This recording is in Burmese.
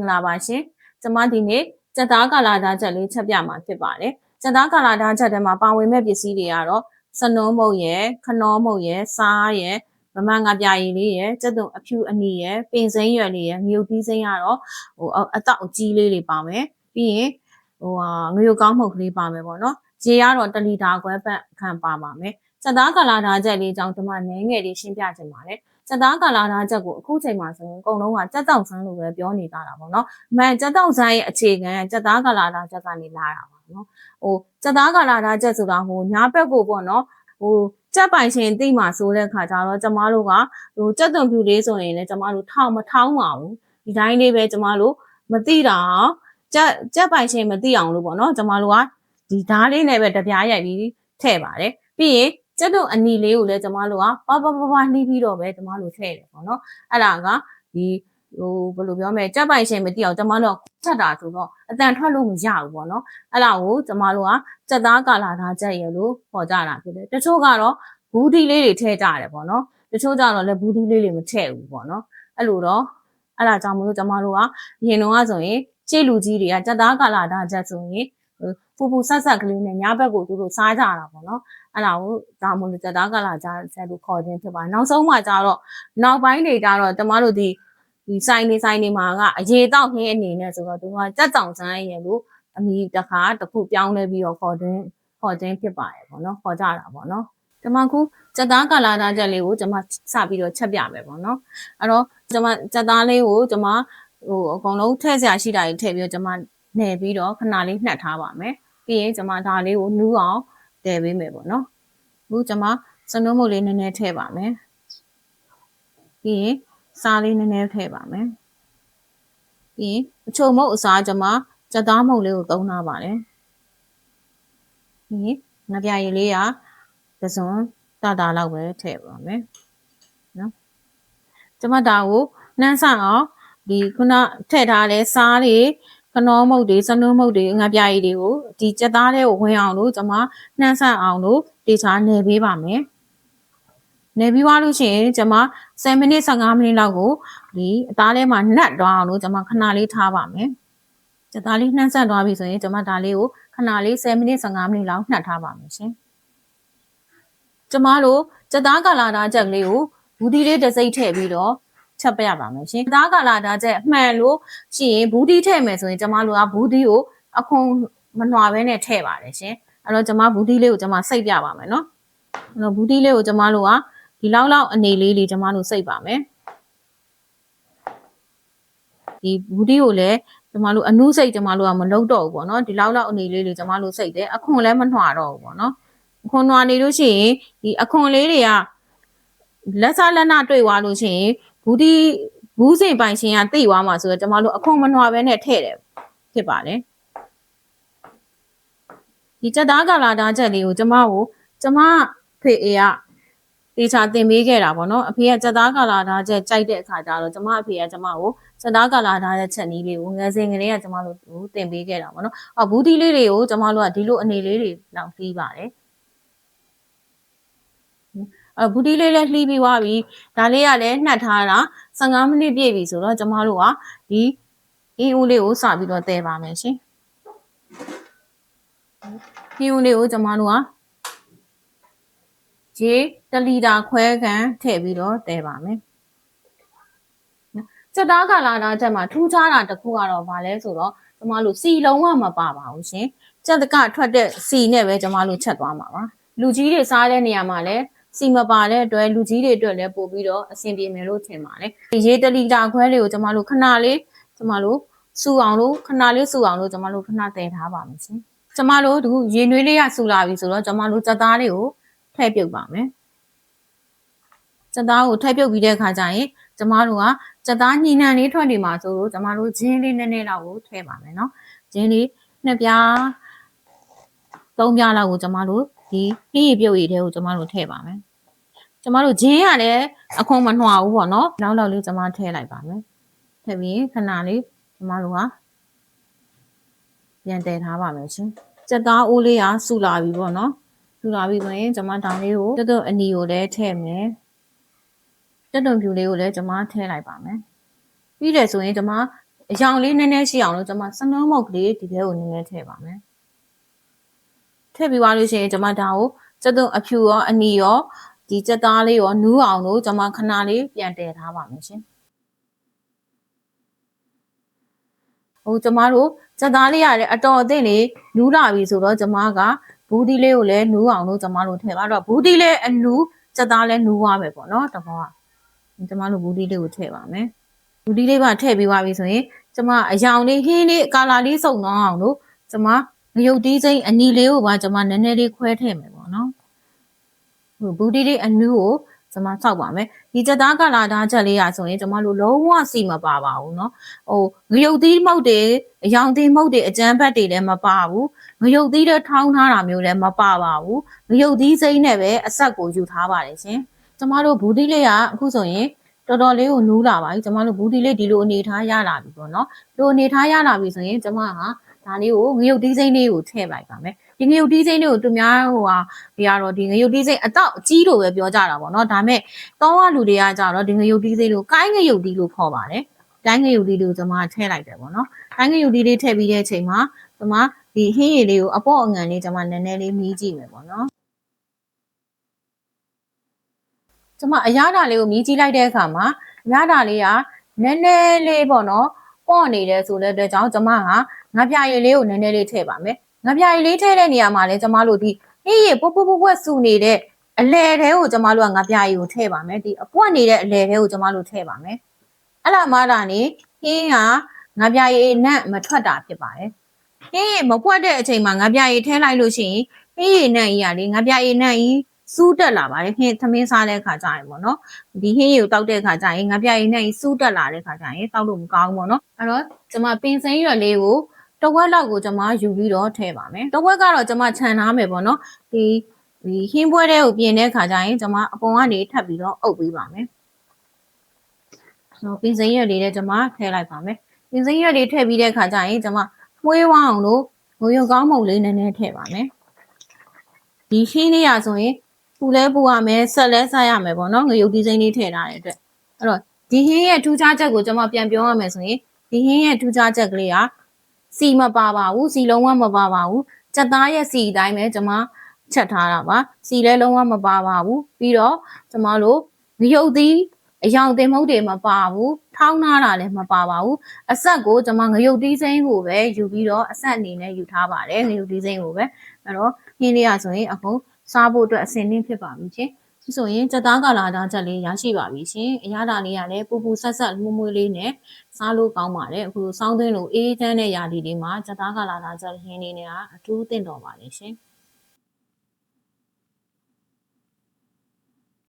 လာပါရှင်ကျမဒီနေ့စက်သားကာလာသားချက်လေးချက်ပြမှာဖြစ်ပါတယ်စက်သားကာလာသားချက်ထဲမှာပါဝင်မဲ့ပစ္စည်းတွေကတော့စနုံးမုတ်ရယ်ခနောမုတ်ရယ်စားရယ်မမငါပြရည်လေးရယ်စက်သွန်အဖြူအနီရယ်ပင်စိမ်းရွက်လေးရယ်ငရုတ်သီးစိမ်းကတော့အတောက်အကြီးလေးတွေပါမယ်ပြီးရင်ငရုတ်ကောင်းမှုတ်ကလေးပါမယ်ပေါ့နော်ရေကတော့1လီတာခွဲပတ်ခန့်ပါပါမယ်စက်သားကာလာသားချက်လေးကြောင့်ဒီမှာနည်းငယ်လေးရှင်းပြချင်ပါတယ်စက်သားကာလာသားချက်ကိုအခုချိန်မှာဆိုရင်အကုန်လုံးကစက်တောက်ဆန်းလို့ပဲပြောနေတာပေါ့နော်။မှန်စက်တောက်ဆန်းရဲ့အခြေခံစက်သားကာလာသားချက်ကနေလာတာပါနော်။စက်သားကာလာသားချက်ဆိုတာညာဘက်ကိုပေါ့နော်စက်ပိုင်ရှင်သိမှဆိုတဲ့ခါကျတော့ကျမတို့ကစက်သွန်ဖြူလေးဆိုရင်လည်းကျမတို့မထောင်းပါဘူး။ဒီတိုင်းလေးပဲကျမတို့မသိတာစက်ပိုင်ရှင်မသိအောင်လို့ပေါ့နော်။ကျမတို့ကဒီဓာတ်လေးနဲ့ပဲတပြားရိုက်ပြီးထည့်ပါတယ်။ပြီးရင်စက်သွန်အနီလေးကိုလည်းကျမတို့ကပွားနှီးပြီးတော့ပဲကျမတို့ထည့်တယ်ပေါ့နော်အဲ့ဒါကဒီဘယ်လိုပြောမလဲစက်ပိုင်ရှင်မသိအောင်ကျမတို့ချက်တာဆိုတော့အတန်ထွက်လို့မရဘူးပေါ့နော်အဲ့ဒါကိုကျမတို့ကစက်သားကာလာသားချက်ရလို့ခေါ်ကြတာဖြစ်တယ်တချို့ကတော့ဘူးဒီလေးတွေထည့်ကြတယ်ပေါ့နော်တချို့ကြတော့လည်းဘူးဒီလေးတွေမထည့်ဘူးပေါ့နော်အဲ့လိုတော့အဲ့ဒါကြောင့်မလို့ကျမတို့ကရင်တော့ဆိုရင်ရှေ့လူကြီးတွေကစက်သားကာလာသားချက်ဆိုရင်ပူဆက်ကလေးနဲ့ညဘက်ကိုသူတို့စားကြတာပေါ့နော်အဲ့ဒါကိုဒါမှမဟုတ်စက်သားကာလာချက်လို့ခေါ်ခြင်းဖြစ်ပါနောက်ဆုံးမှကျတော့နောက်ပိုင်းတွေကျတော့ကျမတို့ဒီဆိုင်နေမှာကအရေတောက်ခင်းအနေနဲ့ဆိုတော့သူကစက်တောင်စမ်းရလို့အမီတစ်ခါတစ်ခုပြောင်းလဲပြီးတော့ခေါ်ခြင်းဖြစ်ပါတယ်ပေါ့နော်ခေါ်ကြတာပေါ့နော်ကျမခုစက်သားကာလာသားချက်လေးကိုကျမစပြီးတော့ချက်ပြမယ်ပေါ့နော်အဲ့တော့ကျမစက်သားလေးကိုကျမအကုန်လုံးထည့်စရာရှိတာတွေထည့်ပြီးတော့ကျမနယ်ပြီးတော့ခဏလေးနှက်ထားပါမယ်ပြီးရင်ကျမဒါလေးကိုနူးအောင်တည်ပေးမယ်ပေါ့နော်အခုကျမစနုံးမုတ်လေးနည်းနည်းထည့်ပါမယ်ပြီးရင်စားလေးနည်းနည်းထည့်ပါမယ်ပြီးရင်အချိုမုတ်အစားကျမစက်သားမုတ်လေးကိုသုံးထားပါတယ်ပြီးရင်ငပြရည်လေးကတစုံတာလောက်ပဲထည့်ပါမယ်နော်ကျမဒါကိုနှမ်းဆအောင်ဒီခုနထည့်ထားတဲ့စားလေးခနောမုတ်တွေစနုံးမုတ်တွေငါပြရည်တွေကိုဒီစက်သားလေးကိုဝင်အောင်လို့ကျွန်မနှမ်းဆအောင်လို့တေချာနယ်ပေးပါမယ်နယ်ပြီးသွားလို့ရှိရင်ကျွန်မ10မိနစ်15မိနစ်လောက်ကိုဒီအသားလေးမှာနှက်သွားအောင်လို့ကျွန်မခဏလေးထားပါမယ်စက်သားလေးနှမ်းဆက်သွားပြီဆိုရင်ကျွန်မဒါလေးကိုခဏလေး10မိနစ်15မိနစ်လောက်နှက်ထားပါမယ်ရှင်ကျွန်မတို့စက်သားကာလာသားချက်ကလေးကိုဘူးဒီလေးတစ်စိမ့်ထည့်ပြီးတော့ချက်ပြပါမယ်ရှင်သားကာလာသားချက်မှန်လို့ရှိရင်ဘူးဒီထည့်မယ်ဆိုရင်ကျမတို့ကဘူးဒီကိုအခွန်မနှွာဘဲနဲ့ထည့်ပါတယ်ရှင်အဲ့တော့ကျမဘူးဒီလေးကိုကျမစိတ်ပြပါမယ်နော်အဲ့တော့ဘူးဒီလေးကိုကျမတို့ကဒီလောက်အနေလေးကျမတို့စိတ်ပါမယ်ဒီဘူးဒီကိုလည်းကျမတို့အနုစိတ်ကျမတို့ကမလုပ်တော့ဘူးပေါ့နော်ဒီလောက်အနေလေးကျမတို့စိတ်တယ်အခွန်လည်းမနှွာတော့ဘူးပေါ့နော်အခွန်နှွာနေလို့ရှိရင်ဒီအခွန်လေးတွေကလက်စားလက်နှတွေ့သွားလို့ရှိရင်ဘူးစင်ပိုင်ရှင်ကသိသွားမှာဆိုတော့ကျမတို့အခွန်မနှွာပဲနဲ့ထည့်တယ်ဖြစ်ပါတယ်ဒီစက်သားကာလာသားချက်လေးကိုကျမဖေအေကတေချာတင်ပေးခဲ့တာပေါ့နော်အဖေကစက်သားကာလာသားချက်ကြိုက်တဲ့အခါကျတော့ကျမအဖေကကျမကိုစက်သားကာလာသားချက်နီးလေးကိုငယ်စဉ်ကလေးကကျမတို့တင်ပေးခဲ့တာပေါ့နော်ဘူးဒီလေးတွေကိုကျမတို့ကဒီလိုအနေလေးတွေလောက်ပြီးပါတယ်ဘူးဒီလေးလည်းလှီးပြီးသွားပြီဒါလေးကလည်းနှက်ထားတာ15မိနစ်ပြည့်ပြီဆိုတော့ကျမတို့ကဒီအင်းဦးလေးကိုစပြီးတော့တည်ပါမယ်ရှင်အင်းဦးလေးကိုကျမတို့ကရေ1လီတာခွဲခန့်ထည့်ပြီးတော့တည်ပါမယ်စက်သားကာလာသားချက်မှာထူးခြားတာတစ်ခုကတော့ဗာလဲဆိုတော့ကျမတို့စီလုံးဝမပါပါဘူးရှင်စက်ကထွက်တဲ့စီနဲ့ပဲကျမတို့ချက်သွားမှာပါလူကြီးတွေစားတဲ့နေရာမှာလည်းစီမပါတဲ့အတွက်လူကြီးတွေအတွက်လည်းပို့ပြီးတော့အဆင်ပြေမယ်လို့ထင်ပါတယ်ရေ1လီတာခွဲလေးကိုကျမတို့ခဏလေးကျမတို့စူအောင်လို့ခဏလေးစူအောင်လို့ကျမတို့ခဏတည်ထားပါမယ်ရှင်ကျမတို့ဒီရေနွေးလေးကစူလာပြီဆိုတော့ကျမတို့စက်သားလေးကိုထည့်ပြုတ်ပါမယ်စက်သားကိုထည့်ပြုတ်ပြီးတဲ့အခါကျရင်ကျမတို့ကစက်သားညှိနှံလေးထွက်နေမှာဆိုလို့ကျမတို့ဂျင်းလေးနည်းနည်းလောက်ကိုထည့်ပါမယ်နော်ဂျင်းလေး2ပြား3ပြားလောက်ကိုကျမတို့ဒီနှီးပြုတ်ရည်တွေကိုကျမတို့ထည့်ပါမယ်ကျမတို့ဂျင်းရလည်းအခွန်မနှွာဘူးပေါ့နော်လောက်လေးကျမထည့်လိုက်ပါမယ်ထည့်ပြီးခဏလေးကျမတို့ကပြန်တည်ထားပါမယ်ရှင်စက်သားအိုးလေးကစူလာပြီပေါ့နော်စူလာပြီဆိုရင်ကျမတောင်လေးကိုတွတ်အနီကိုလည်းထည့်မယ်တွတ်ဖြူလေးကိုလည်းကျမထည့်လိုက်ပါမယ်ပြီးတယ်ဆိုရင်ကျမ အရောင်လေးနည်းနည်းရှိအောင်လို့ကျွန်မစနုံးမုတ်ကလေးဒီထဲကိုနည်းနည်းထည့်ပါမယ်ထည့်ပြီးသွားလို့ရှိရင်ကျွန်မဒါကိုစက်သွအဖြူရောအနီရောဒီစက်သားလေးရောနူးအောင်လို့ကျွန်မခဏလေးပြန်တည်ထားပါမယ်ရှင်ကျွန်မတို့စက်သားလေးရတယ်အတော်အသင့်လေးနူးလာပြီဆိုတော့ကျွန်မကဘူးဒီလေးကိုလည်းနူးအောင်လို့ကျွန်မတို့ထည့်ပါတော့ဘူးဒီလေးအနူးစက်သားလည်းနူးသွားမယ်ပေါ့နော်တဘောကကျွန်မတို့ဘူးဒီလေးကိုထည့်ပါမယ်ဘူးဒီလေးပါထည့်ပြီးသွားပြီဆိုရင်ကျွန်မအရောင်လေးဟင်းလေးကာလာလေးစုံသွားအောင်လို့ကျွန်မငရုတ်တီးစိမ့်အနီလေးကိုပါကျွန်မနည်းနည်းလေးခွဲထည့်မယ်ပေါ့နော်ဘူးဒီလေးအနူးကိုကျွန်မဆောက်ပါမယ်ဒီစက်သားကာလာသားချက်လေးရဆိုရင်ကျွန်မတို့လုံးဝစီမပါပါဘူးเนาะငရုတ်သီးမုတ်တွေအယောင်သီးမုတ်တွေအကျန်းဘက်တွေလည်းမပါဘူးငရုတ်သီးတွေထောင်းထားတာမျိုးလည်းမပါပါဘူးငရုတ်သီးစိမ့်နဲ့ပဲအဆက်ကိုယူထားပါတယ်ရှင်ကျမတို့ဘူးသီးလေးကအခုဆိုရင်တော်တော်လေးကိုနူးလာပါပြီကျမတို့ဘူးသီးလေးဒီလိုအနေထားရလာပြီပေါ့နော်ဒီလိုအနေထားရလာပြီဆိုရင်ကျမကဒါလေးကိုငရုတ်သီးစိမ့်လေးကိုထည့်လိုက်ပါမယ်ဒီငရုတ်သီးစိမ့်လေးကိုသူများဒီကတော့ဒီငရုတ်သီးစိမ့်အတော့အကြီးလို့ပဲပြောကြတာပေါ့နော်ဒါပေမဲ့တောဝလူတွေကကြတော့ဒီငရုတ်သီးစိမ့်ကိုကိုင်းငရုတ်သီးလို့ခေါ်ပါတယ်တိုင်းငရုတ်သီးလို့ကျွန်မထည့်လိုက်တယ်ပေါ့နော်တိုင်းငရုတ်သီးလေးထည့်ပြီးတဲ့အချိန်မှာကျွန်မဒီဟင်းရည်လေးကိုအပေါ့အငံလေးကျွန်မနည်းနည်းလေးမီးကြည့်မယ်ပေါ့နော်ကျွန်မအရသာလေးကိုမီးကြည့်လိုက်တဲ့အခါမှာအရသာလေးကနည်းနည်းလေးပေါ့နော်ပေါ့နေတယ်ဆိုတဲ့အတွက်ကြောင့်ကျွန်မကငါးပြာရည်လေးကိုနည်းနည်းလေးထည့်ပါမယ်ငါးပြာရည်လေးထည့်တဲ့နေရာမှာလည်းကျွန်မတို့ဒီဟင်းရည်ပွတ်ပွတ်ဆူနေတဲ့အလဲတဲကိုကျွန်မတို့ကငါးပြာရည်ကိုထည့်ပါမယ်ဒီအပွက်နေတဲ့အလဲတဲကိုကျွန်မတို့ထည့်ပါမယ်အဲ့လာမှဒါနေဟင်းကငါးပြာရည်နဲ့မထွက်တာဖြစ်ပါတယ်ဟင်းမပွက်တဲ့အချိန်မှာငါးပြာရည်ထည့်လိုက်လို့ရှိရင်ဟင်းရည်နဲ့ကြီးကလေငါးပြာရည်နဲ့ကြီးစူးတက်လာပါတယ်ဟင်းသမင်းစားတဲ့အခါကျရင်ပေါ့နော်ဒီဟင်းရည်ကိုတောက်တဲ့အခါကျရင်ငါးပြာရည်နဲ့ကြီးစူးတက်လာတဲ့အခါကျရင်တောက်လို့မကောင်းဘူးပေါ့နော်အဲ့တော့ကျွန်မပင်စိမ်းရွက်လေးကိုတဝက်လောက်ကိုကျွန်မယူပြီးတော့ထည့်ပါမယ်တဝက်ကတော့ကျွန်မခြံထားမယ်ပေါ့နော်ဒီဟင်းပွဲတဲ့ကိုပြင်တဲ့အခါကျရင်ကျွန်မအပေါ်ကနေထပ်ပြီးတော့အုပ်ပေးပါမယ်ပင်စိမ်းရွက်လေးနဲ့ကျွန်မထည့်လိုက်ပါမယ်ပင်စိမ်းရွက်လေးထည့်ပြီးတဲ့အခါကျရင်ကျွန်မမွှေးဝအောင်လို့ငွေရုံကောင်းမုံလေးနည်းနည်းထည့်ပါမယ်ဒီရှင်းလေးရဆိုရင်ပူလဲပူရမယ်ဆက်လဲဆက်ရမယ်ပေါ့နော်ငရုတ်ဒီဇိုင်းလေးထည့်ထားတဲ့အတွက်အဲ့တော့ဒီဟင်းရဲ့ထူးခြားချက်ကိုကျွန်မပြန်ပြောရမယ်ဆိုရင်ဒီဟင်းရဲ့ထူးခြားချက်ကလေးကစီမပါပါဘူးစီလုံးဝမပါပါဘူးစက်သားရဲ့စီအတိုင်းပဲကျွန်မချက်ထားတာပါစီလဲလုံးဝမပါပါဘူးပြီးတော့ကျွန်မတို့ငရုတ်သီးအယောင်တင်မုတ်တွေမပါဘူးထောင်းထားတာလည်းမပါပါဘူးအဆက်ကိုကျွန်မငရုတ်သီးစိမ်းကိုပဲယူပြီးတော့အဆက်အနေနဲ့ယူထားပါတယ်ငရုတ်သီးစိမ်းကိုပဲအဲ့တော့ဟင်းလေးရဆိုရင်အခုစားဖို့အတွက်အဆင်သင့်ဖြစ်ပါပြီရှင်ဆိုရင်စက်သားကာလာသားချက်လေးရရှိပါပြီရှင်အရသာလေးကလည်းပူပူဆက်ဆက်မှုမွေးလေးနဲ့စားလို့ကောင်းပါတယ်အခုစောင်းသွင်းလို့အေးချမ်းတဲ့ရာသီလေးမှာစက်သားကာလာသားချက်ဟင်းလေးနဲ့ကအထူးသင့်တော်ပါတယ်ရှင်